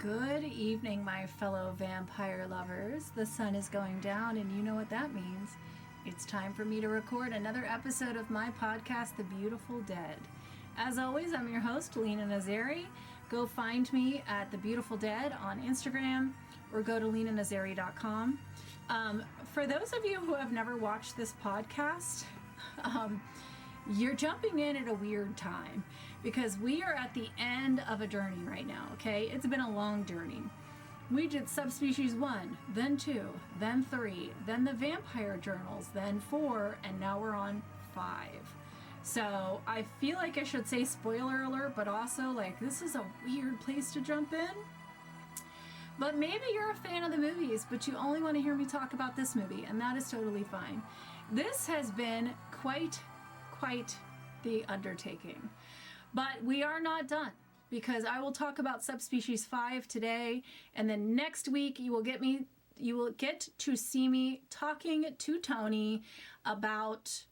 Good evening, my fellow vampire lovers. The sun is going down, and you know what that means. It's time for me to record another episode of my podcast, The Beautiful Dead. As always, I'm your host, Lena Nazari. Go find me at The Beautiful Dead on Instagram or go to lenanazari.com. For those of you who have never watched this podcast, you're jumping in at a weird time because we are at the end of a journey right now, okay? It's been a long journey. We did Subspecies 1, then 2, then 3, then the Vampire Journals, then 4, and now we're on 5. So I feel like I should say spoiler alert, but also like this is a weird place to jump in. But maybe you're a fan of the movies, but you only want to hear me talk about this movie, and that is totally fine. This has been quite the undertaking. But we are not done, because I will talk about Subspecies 5 today, and then next week you will get to see me talking to Tony about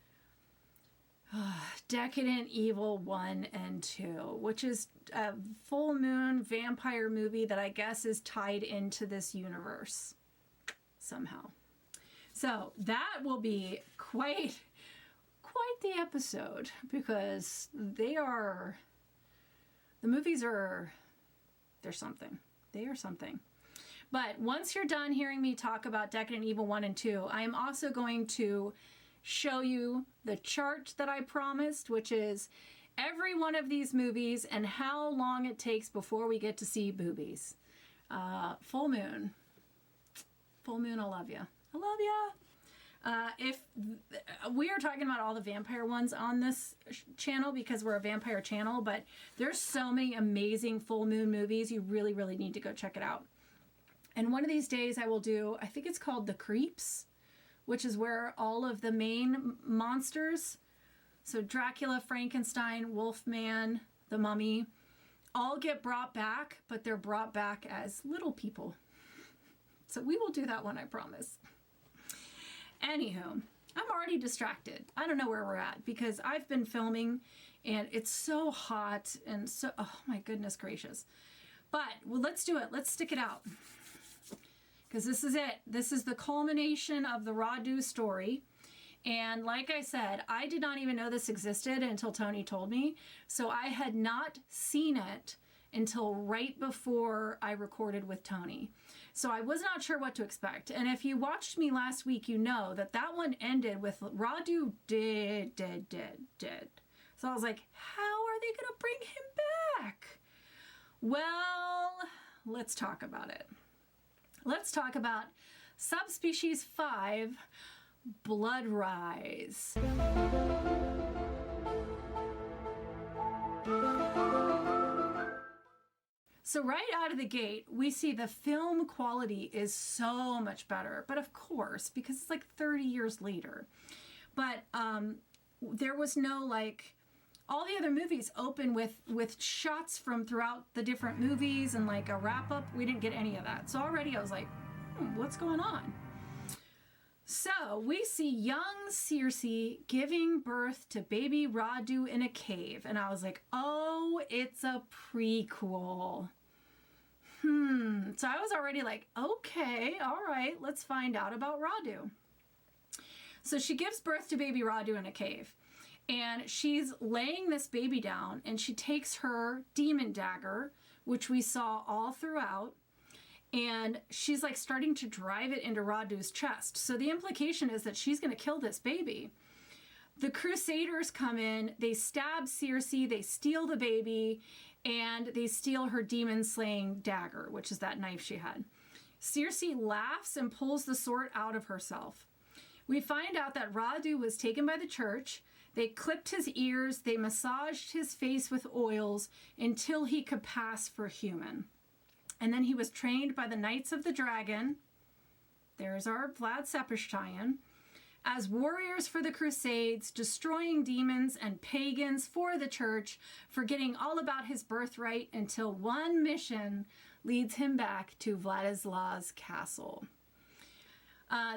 Decadent Evil 1 and 2, which is a full moon vampire movie that I guess is tied into this universe somehow. So that will be quite the episode, because they're something. They are something. But once you're done hearing me talk about Decadent Evil 1 and 2, I am also going to show you the chart that I promised, which is every one of these movies and how long it takes before we get to see boobies. Full moon, I love you. I love ya. If we are talking about all the vampire ones on this channel because we're a vampire channel, but there's so many amazing full moon movies. You really need to go check it out. And one of these days I will do, I think it's called The Creeps, which is where all of the main monsters, so Dracula, Frankenstein, Wolfman, the Mummy, all get brought back, but they're brought back as little people. So we will do that one, I promise. Anywho, I'm already distracted. I don't know where we're at because I've been filming and it's so hot and so, oh my goodness gracious. But, well, let's do it. Let's stick it out. Because this is it. This is the culmination of the Radu story. And like I said, I did not even know this existed until Tony told me. So I had not seen it until right before I recorded with Tony. So I was not sure what to expect. And if you watched me last week, you know that that one ended with Radu dead. So I was like, how are they going to bring him back? Well, let's talk about it. Let's talk about Subspecies 5, Blood Rise. So right out of the gate, we see the film quality is so much better. But of course, because it's like 30 years later. But there was no like, all the other movies open with shots from throughout the different movies and like a wrap up. We didn't get any of that. So already I was like, what's going on? So we see young Circe giving birth to baby Radu in a cave. And I was like, oh, it's a prequel. So I was already like, okay, all right, let's find out about Radu. So she gives birth to baby Radu in a cave. And she's laying this baby down and she takes her demon dagger, which we saw all throughout, and she's like starting to drive it into Radu's chest. So the implication is that she's going to kill this baby. The Crusaders come in, they stab Circe, they steal the baby, and they steal her demon-slaying dagger, which is that knife she had. Circe laughs and pulls the sword out of herself. We find out that Radu was taken by the church. They clipped his ears, they massaged his face with oils until he could pass for human. And then he was trained by the Knights of the Dragon. There's our Vlad Tepes tie-in. As warriors for the Crusades, destroying demons and pagans for the church, forgetting all about his birthright until one mission leads him back to Vladisla's castle.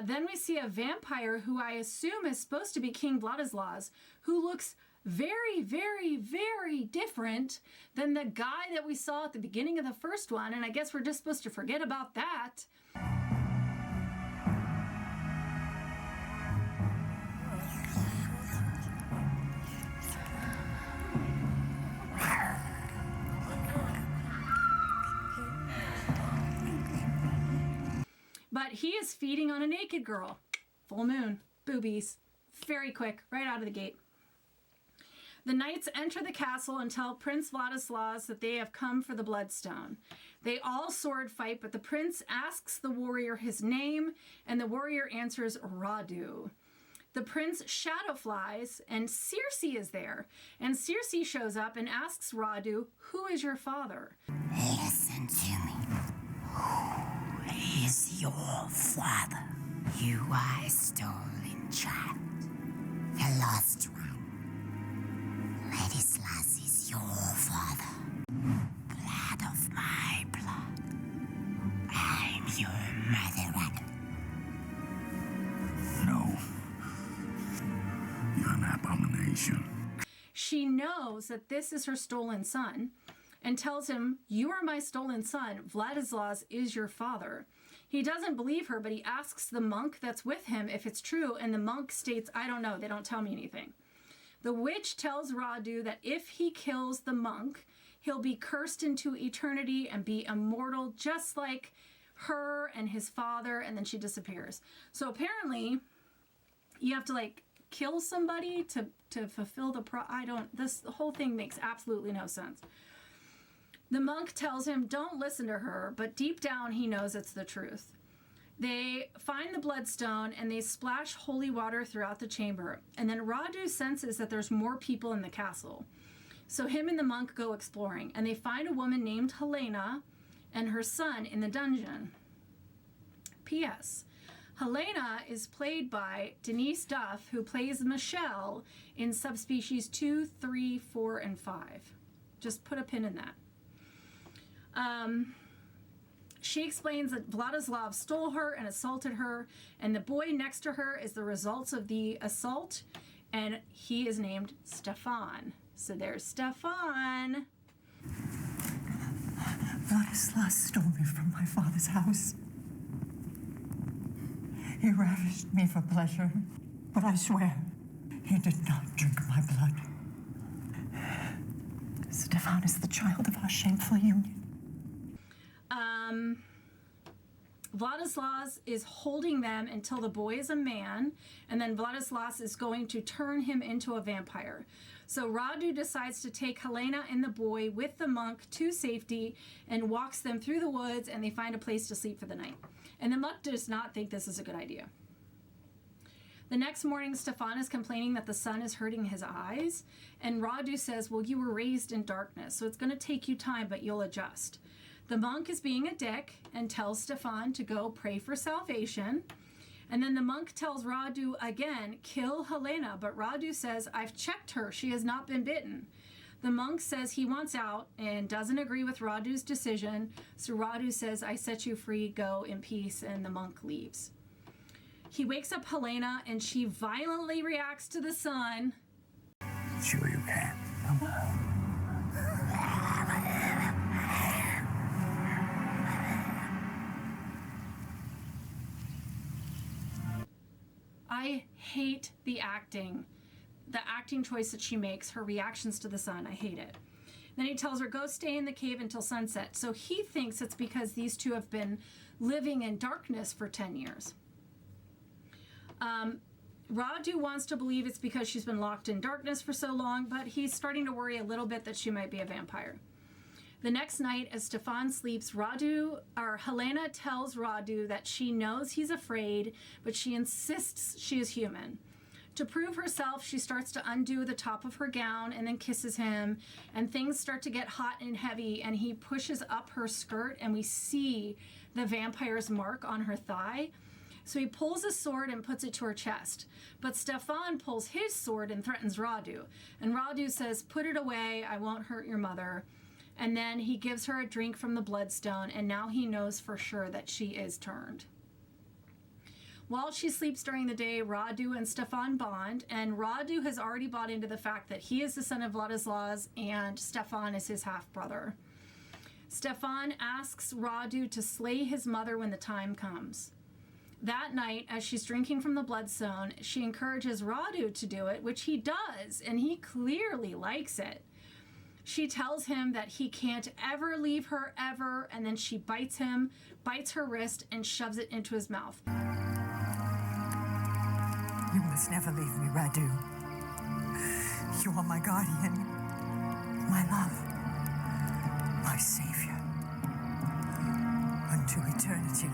Then we see a vampire who I assume is supposed to be King Vladisla's, who looks Very, very, very different than the guy that we saw at the beginning of the first one, and I guess we're just supposed to forget about that. But he is feeding on a naked girl. Full moon, boobies, very quick, right out of the gate. The knights enter the castle and tell Prince Vladislaus that they have come for the Bloodstone. They all sword fight, but the prince asks the warrior his name, and the warrior answers Radu. The prince shadow flies, and Circe is there. And Circe shows up and asks Radu, "Who is your father?" Listen to me. Who is your father? You are a stolen child. The lost one. Ladislas is your father. Blood of my blood. I'm your mother, Radu. No. You're an abomination. She knows that this is her stolen son and tells him, "You are my stolen son. Vladislaus is your father." He doesn't believe her, but he asks the monk that's with him if it's true, and the monk states, "I don't know. They don't tell me anything." The witch tells Radu that if he kills the monk, he'll be cursed into eternity and be immortal, just like her and his father, and then she disappears. So apparently, you have to, kill somebody to fulfill the whole thing makes absolutely no sense. The monk tells him, don't listen to her, but deep down, he knows it's the truth. They find the bloodstone and they splash holy water throughout the chamber. And then Radu senses that there's more people in the castle. So him and the monk go exploring, and they find a woman named Helena and her son in the dungeon. P.S. Helena is played by Denise Duff, who plays Michelle in Subspecies 2, 3, 4, and 5. Just put a pin in that. She explains that Vladislav stole her and assaulted her, and the boy next to her is the results of the assault, and he is named Stefan. So there's Stefan. Vladislav stole me from my father's house. He ravished me for pleasure, but I swear he did not drink my blood. Stefan is the child of our shameful union. Vladislav is holding them until the boy is a man, and then Vladislav is going to turn him into a vampire. So Radu decides to take Helena and the boy with the monk to safety and walks them through the woods, and they find a place to sleep for the night. And the monk does not think this is a good idea. The next morning, Stefan is complaining that the sun is hurting his eyes, and Radu says, well, you were raised in darkness, so it's going to take you time, but you'll adjust. The monk is being a dick and tells Stefan to go pray for salvation. And then the monk tells Radu again, kill Helena, but Radu says, I've checked her, she has not been bitten. The monk says he wants out and doesn't agree with Radu's decision, so Radu says, I set you free, go in peace, and the monk leaves. He wakes up Helena, and she violently reacts to the sun. Sure you can. I hate the acting choice that she makes, her reactions to the sun. I hate it. Then he tells her, go stay in the cave until sunset. So he thinks it's because these two have been living in darkness for 10 years. Radu wants to believe it's because she's been locked in darkness for so long, but he's starting to worry a little bit that she might be a vampire. The next night, as Stefan sleeps, Helena tells Radu that she knows he's afraid, but she insists she is human. To prove herself, she starts to undo the top of her gown and then kisses him, and things start to get hot and heavy, and he pushes up her skirt, and we see the vampire's mark on her thigh. So he pulls a sword and puts it to her chest. But Stefan pulls his sword and threatens Radu. And Radu says, put it away, I won't hurt your mother. And then he gives her a drink from the bloodstone, and now he knows for sure that she is turned. While she sleeps during the day, Radu and Stefan bond, and Radu has already bought into the fact that he is the son of Vladislav and Stefan is his half-brother. Stefan asks Radu to slay his mother when the time comes. That night, as she's drinking from the bloodstone, she encourages Radu to do it, which he does, and he clearly likes it. She tells him that he can't ever leave her ever, and then she bites her wrist, and shoves it into his mouth. You must never leave me, Radu. You are my guardian, my love, my savior, unto eternity.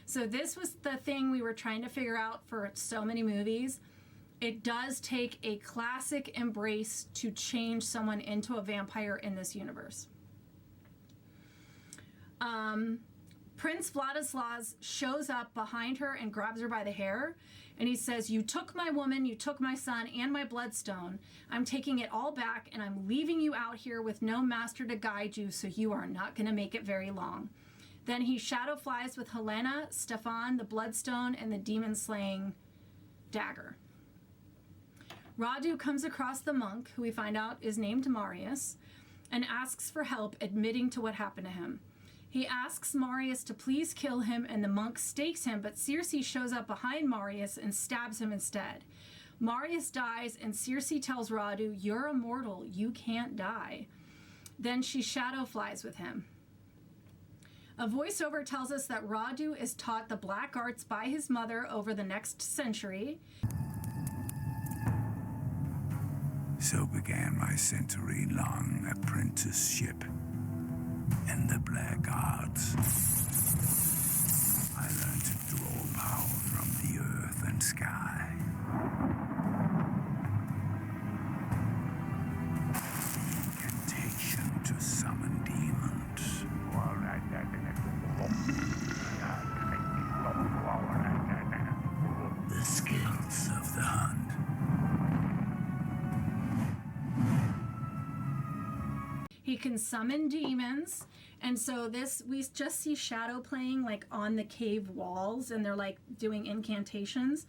So this was the thing we were trying to figure out for so many movies. It does take a classic embrace to change someone into a vampire in this universe. Prince Vladislav shows up behind her and grabs her by the hair, and he says, "You took my woman, you took my son, and my bloodstone. I'm taking it all back, and I'm leaving you out here with no master to guide you, so you are not going to make it very long." Then he shadow flies with Helena, Stefan, the bloodstone, and the demon-slaying dagger. Radu comes across the monk, who we find out is named Marius, and asks for help, admitting to what happened to him. He asks Marius to please kill him, and the monk stakes him, but Circe shows up behind Marius and stabs him instead. Marius dies, and Circe tells Radu, "You're immortal, you can't die." Then she shadow flies with him. A voiceover tells us that Radu is taught the black arts by his mother over the next century. So began my century-long apprenticeship in the black arts. I learned to draw power from the earth and sky. Incantation to summon demons. The skills of the hunt. He can summon demons, and so we just see shadow playing like on the cave walls, and they're like doing incantations.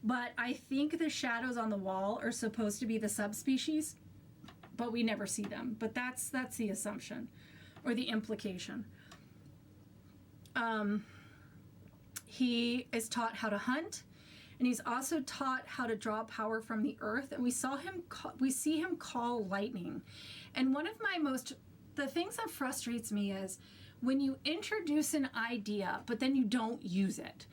But I think the shadows on the wall are supposed to be the subspecies, but we never see them. But that's the assumption or the implication. He is taught how to hunt, and he's also taught how to draw power from the earth. And we see him call lightning. And one of the things that frustrates me is when you introduce an idea, but then you don't use it.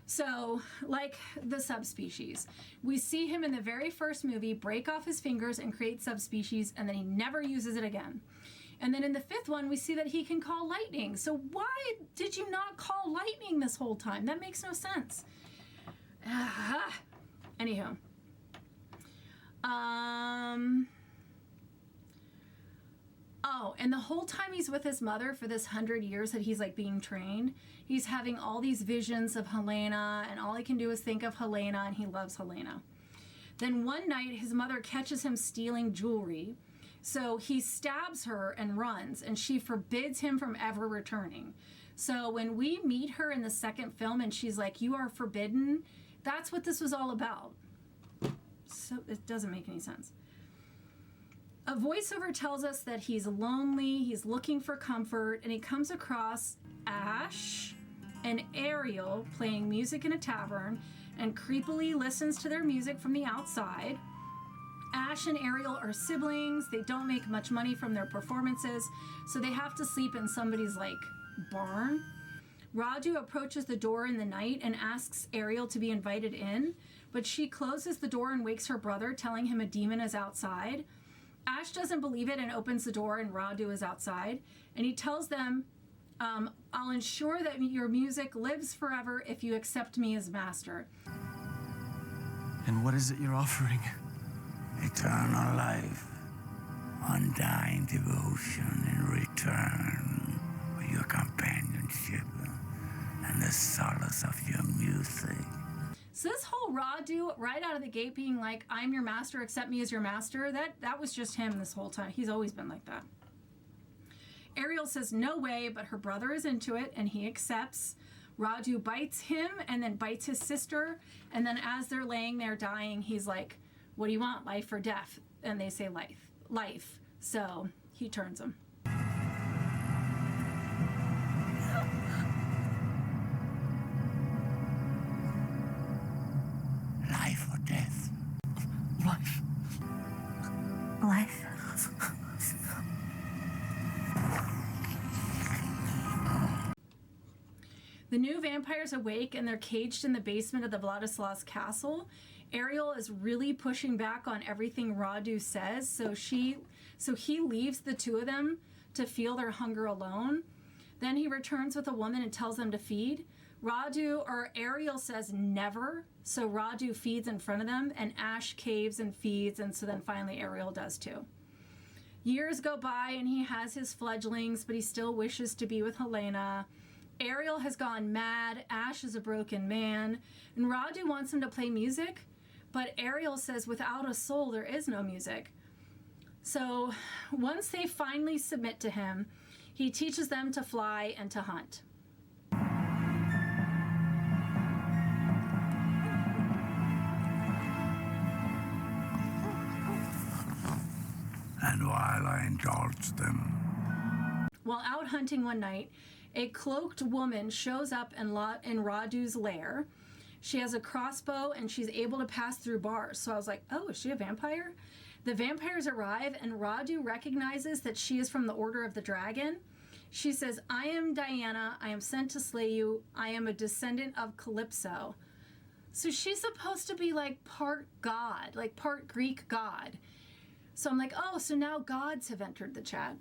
So, like the subspecies, we see him in the very first movie break off his fingers and create subspecies, and then he never uses it again. And then in the fifth one, we see that he can call lightning. So why did you not call lightning this whole time? That makes no sense. Anywho. Oh, and the whole time he's with his mother for this 100 years that he's like being trained, he's having all these visions of Helena, and all he can do is think of Helena, and he loves Helena. Then one night, his mother catches him stealing jewelry. So he stabs her and runs, and she forbids him from ever returning. So when we meet her in the second film and she's like, "You are forbidden," that's what this was all about. So it doesn't make any sense. A voiceover tells us that he's lonely, he's looking for comfort, and he comes across Ash and Ariel playing music in a tavern and creepily listens to their music from the outside. Ash and Ariel are siblings. They don't make much money from their performances, so they have to sleep in somebody's, like, barn. Radu approaches the door in the night and asks Ariel to be invited in, but she closes the door and wakes her brother, telling him a demon is outside. Ash doesn't believe it and opens the door, and Radu is outside, and he tells them, "I'll ensure that your music lives forever if you accept me as master." And what is it you're offering? Eternal life, undying devotion in return for your companionship and the solace of your music. So this whole Radu, right out of the gate, being like, I'm your master, accept me as your master, that was just him this whole time. He's always been like that. Ariel says no way, but her brother is into it, and he accepts. Radu bites him and then bites his sister, and then as they're laying there dying, he's like, what do you want, life or death? And they say life. So he turns them. Life or death? Life. Life. The new vampires awake and they're caged in the basement of the Vladislaus castle. Ariel is really pushing back on everything Radu says, so he leaves the two of them to feel their hunger alone. Then he returns with a woman and tells them to feed. Ariel says never, so Radu feeds in front of them, and Ash caves and feeds, and so then finally Ariel does too. Years go by and he has his fledglings, but he still wishes to be with Helena. Ariel has gone mad, Ash is a broken man, and Radu wants him to play music, but Ariel says without a soul there is no music. So once they finally submit to him, he teaches them to fly and to hunt. And while I indulged them, While out hunting one night, a cloaked woman shows up in Radu's lair. She has a crossbow and she's able to pass through bars. So I was like, oh, is she a vampire? The vampires arrive and Radu recognizes that she is from the Order of the Dragon. She says, I am Diana. I am sent to slay you. I am a descendant of Calypso. So she's supposed to be like part god, like part Greek god. So I'm like, oh, so now gods have entered the chat.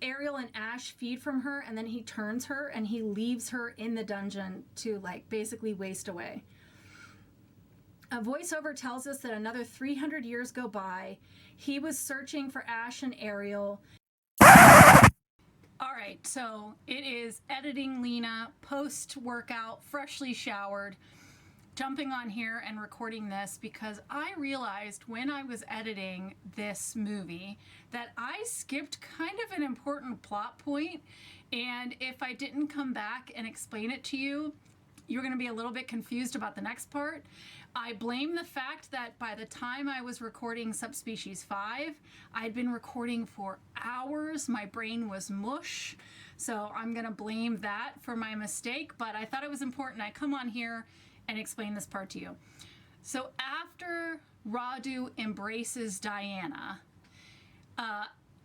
Ariel and Ash feed from her, and then he turns her and he leaves her in the dungeon to like basically waste away. A voiceover tells us that another 300 years go by. He was searching for Ash and Ariel. All right, so it is editing Lena, post-workout, freshly showered, jumping on here and recording this because I realized when I was editing this movie that I skipped kind of an important plot point, and if I didn't come back and explain it to you, you're going to be a little bit confused about the next part. I blame the fact that by the time I was recording Subspecies 5, I'd been recording for hours. My brain was mush, so I'm going to blame that for my mistake, but I thought it was important I come on here and explain this part to you. So after Radu embraces Diana,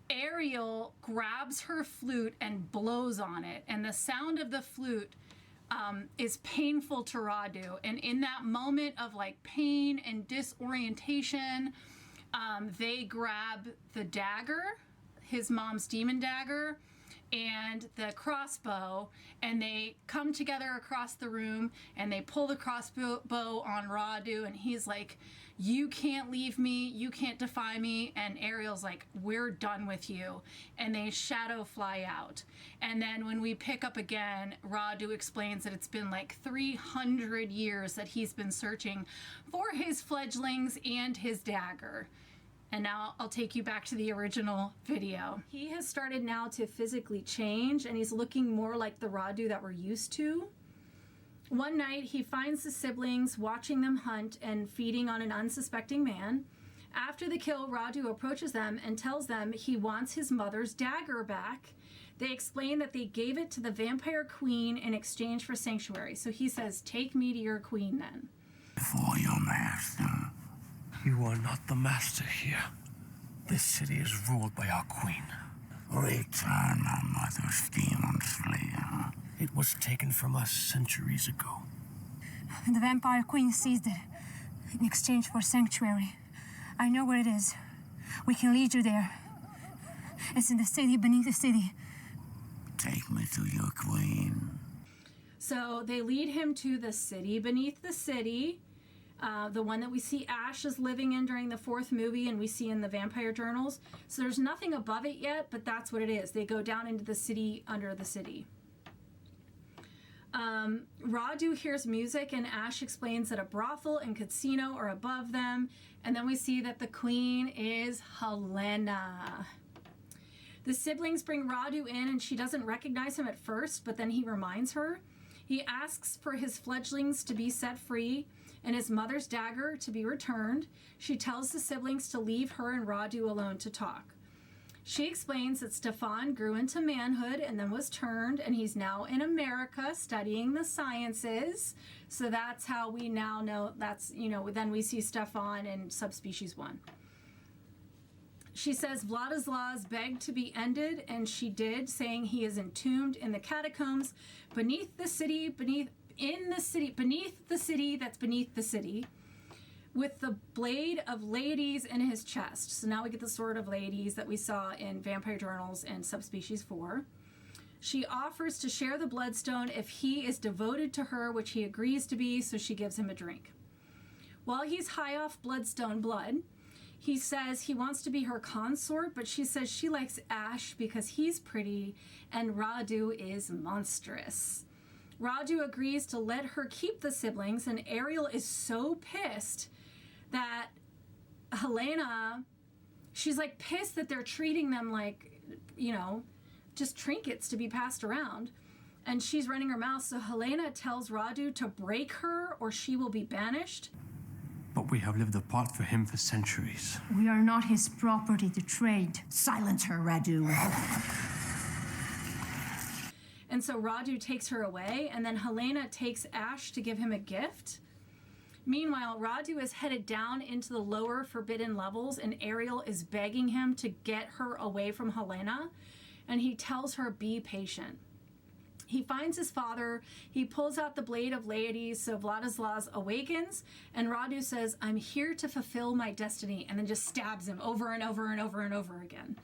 Ariel grabs her flute and blows on it, and the sound of the flute is painful to Radu. And in that moment of like pain and disorientation, they grab the dagger, his mom's demon dagger, and the crossbow, and they come together across the room and they pull the crossbow on Radu, and he's like, you can't leave me, you can't defy me, and Ariel's like, we're done with you, and they shadow fly out. And then when we pick up again, Radu explains that it's been like 300 years that he's been searching for his fledglings and his dagger. And now I'll take you back to the original video. He has started now to physically change, and he's looking more like the Radu that we're used to. One night, he finds the siblings watching them hunt and feeding on an unsuspecting man. After the kill, Radu approaches them and tells them he wants his mother's dagger back. They explain that they gave it to the vampire queen in exchange for sanctuary. So he says, take me to your queen then. for your master. You are not the master here. This city is ruled by our queen. Return our mother's demon slayer. It was taken from us centuries ago. The vampire queen seized it in exchange for sanctuary. I know where it is. We can lead you there. It's in the city beneath the city. Take me to your queen. So they lead him to the city beneath the city, the one that we see Ash is living in during the fourth movie and we see in the vampire journals. So there's nothing above it yet, but that's what it is. They go down into the city under the city. Radu hears music, and Ash explains that a brothel and casino are above them. And then we see that the queen is Helena. The siblings bring Radu in, and she doesn't recognize him at first, but then he reminds her. He asks for his fledglings to be set free and his mother's dagger to be returned. She tells the siblings to leave her and Radu alone to talk. She explains that Stefan grew into manhood and then was turned, and he's now in America studying the sciences. So that's how we now know that's, then we see Stefan in Subspecies 1. She says Vladislaus begged to be ended, and she did, saying he is entombed in the catacombs beneath the city that's beneath the city, with the blade of Lades in his chest. So now we get the sword of Lades that we saw in Vampire Journals and Subspecies 4. She offers to share the bloodstone if he is devoted to her, which he agrees to be, so she gives him a drink. While he's high off bloodstone blood, he says he wants to be her consort, but she says she likes Ash because he's pretty and Radu is monstrous. Radu agrees to let her keep the siblings, and Ariel is so pissed that Helena, she's like pissed that they're treating them like, just trinkets to be passed around. And she's running her mouth, so Helena tells Radu to break her or she will be banished. But we have lived apart from him for centuries. We are not his property to trade. Silence her, Radu. And so Radu takes her away, and then Helena takes Ash to give him a gift. Meanwhile, Radu is headed down into the lower forbidden levels, and Ariel is begging him to get her away from Helena, and he tells her, be patient. He finds his father, he pulls out the blade of Lades, so Vladislaus awakens, and Radu says, I'm here to fulfill my destiny, and then just stabs him over and over and over and over again.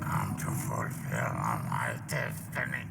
Come to fulfill my destiny.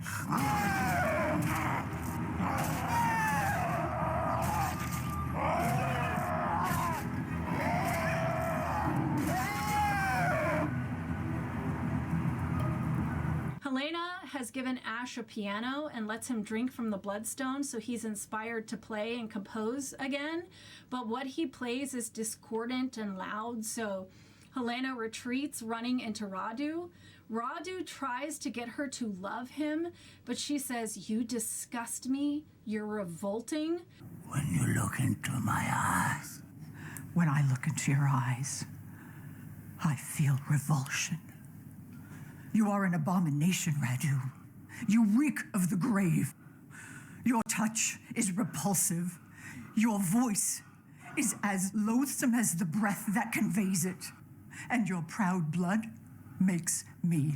Helena has given Ash a piano and lets him drink from the bloodstone, so he's inspired to play and compose again. But what he plays is discordant and loud, so Helena retreats, running into Radu. Radu tries to get her to love him, but she says, you disgust me, you're revolting. When you look into my eyes, When I look into your eyes, I feel revulsion. You are an abomination, Radu. You reek of the grave. Your touch is repulsive. Your voice is as loathsome as the breath that conveys it. And your proud blood makes me.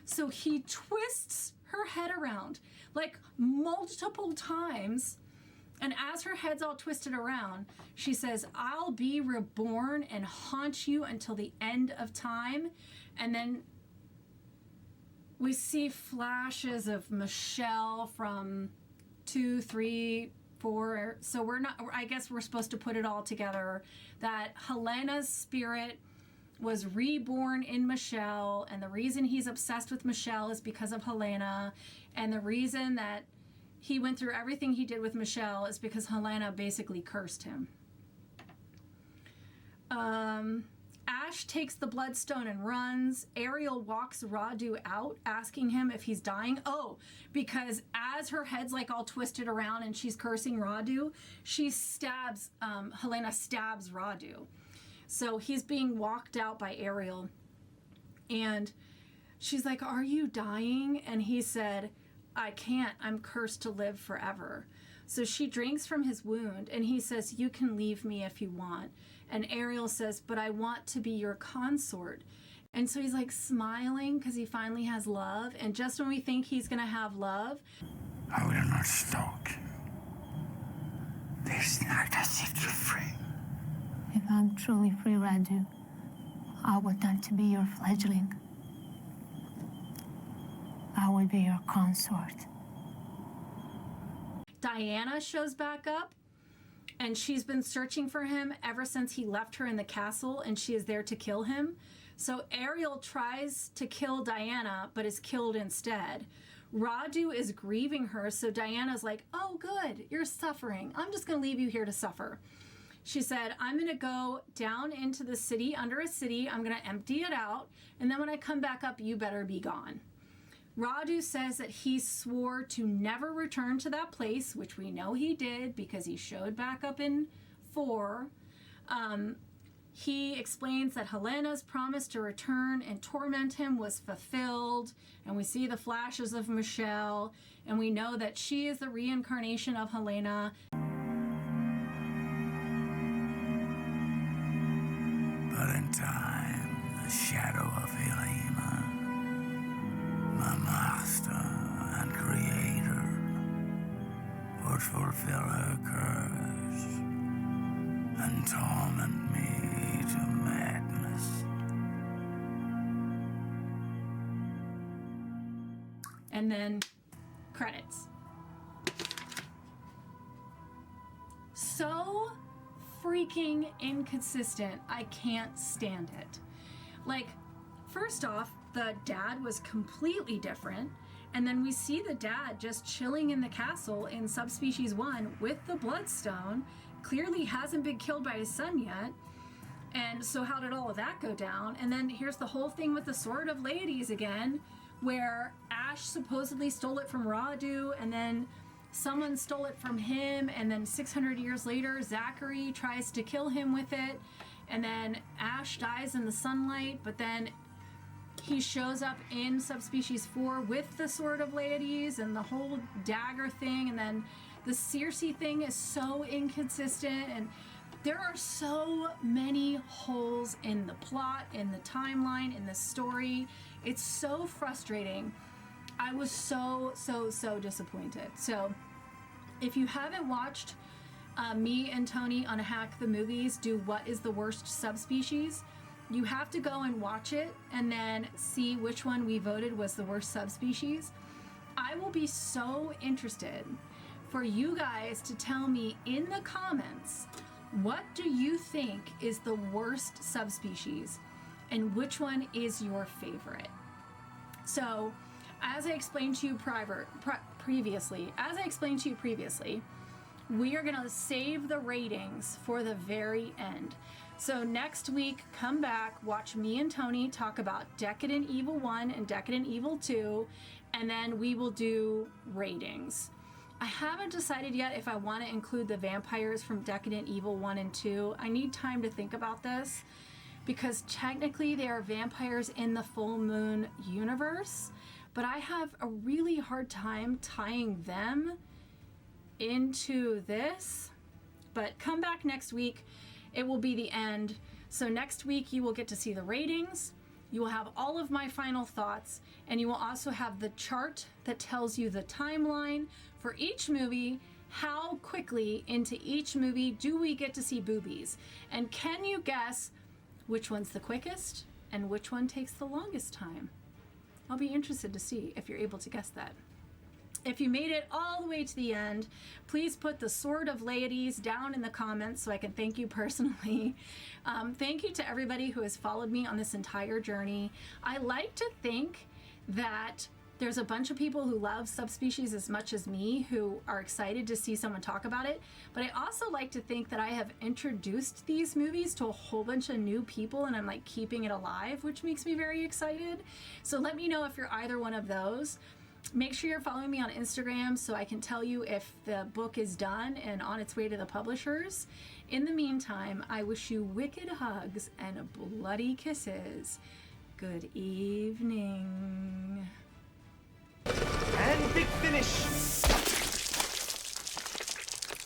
So he twists her head around like multiple times. And as her head's all twisted around, she says, I'll be reborn and haunt you until the end of time. And then we see flashes of Michelle from 2, 3, 4. So I guess we're supposed to put it all together that Helena's spirit was reborn in Michelle. And the reason he's obsessed with Michelle is because of Helena. And the reason that he went through everything he did with Michelle is because Helena basically cursed him. Ash takes the bloodstone and runs. Ariel walks Radu out, asking him if he's dying. Oh, because as her head's like all twisted around and she's cursing Radu, Helena stabs Radu. So he's being walked out by Ariel. And she's like, are you dying? And he said, I can't. I'm cursed to live forever. So she drinks from his wound, and he says, you can leave me if you want. And Ariel says, but I want to be your consort. And so he's like smiling because he finally has love. And just when we think he's going to have love, I will not stalk you. This night I set you free. If I'm truly free, Radu, I would not to be your fledgling. I will be your consort. Diana shows back up, and she's been searching for him ever since he left her in the castle, and she is there to kill him. So Ariel tries to kill Diana, but is killed instead. Radu is grieving her, so Diana's like, oh, good, you're suffering. I'm just going to leave you here to suffer. She said, I'm going to go down into the city, under a city. I'm going to empty it out. And then when I come back up, you better be gone. Radu says that he swore to never return to that place, which we know he did because he showed back up in 4. He explains that Helena's promise to return and torment him was fulfilled. And we see the flashes of Michelle. And we know that she is the reincarnation of Helena. But in time, the shadow of Helena, my master and creator, would fulfill her curse and torment me to madness. And then credits. So freaking inconsistent. I can't stand it. Like, first off, the dad was completely different. And then we see the dad just chilling in the castle in Subspecies 1 with the Bloodstone. Clearly hasn't been killed by his son yet. And so how did all of that go down? And then here's the whole thing with the Sword of Ladies again, where Ash supposedly stole it from Radu, and then someone stole it from him, and then 600 years later, Zachary tries to kill him with it, and then Ash dies in the sunlight, but then he shows up in Subspecies 4 with the Sword of Ladies and the whole dagger thing, and then the Circe thing is so inconsistent, and there are so many holes in the plot, in the timeline, in the story. It's so frustrating. I was so disappointed. So if you haven't watched me and Tony on Hack the Movies do What is the Worst Subspecies, you have to go and watch it and then see which one we voted was the worst subspecies. I will be so interested for you guys to tell me in the comments, what do you think is the worst subspecies and which one is your favorite? So, as I explained to you previously, we are going to save the ratings for the very end. So next week, come back, watch me and Tony talk about Decadent Evil 1 and Decadent Evil 2, and then we will do ratings. I haven't decided yet if I want to include the vampires from Decadent Evil 1 and 2. I need time to think about this because technically they are vampires in the Full Moon universe, but I have a really hard time tying them into this. But come back next week. It will be the end. So next week you will get to see the ratings. You will have all of my final thoughts, and you will also have the chart that tells you the timeline for each movie. How quickly into each movie do we get to see boobies? And can you guess which one's the quickest and which one takes the longest time? I'll be interested to see if you're able to guess that. If you made it all the way to the end, please put the Sword of Ladies down in the comments so I can thank you personally. Thank you to everybody who has followed me on this entire journey. I like to think that there's a bunch of people who love Subspecies as much as me who are excited to see someone talk about it. But I also like to think that I have introduced these movies to a whole bunch of new people and I'm like keeping it alive, which makes me very excited. So let me know if you're either one of those. Make sure you're following me on Instagram so I can tell you if the book is done and on its way to the publishers. In the meantime, I wish you wicked hugs and bloody kisses. Good evening. And big finish.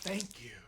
Thank you.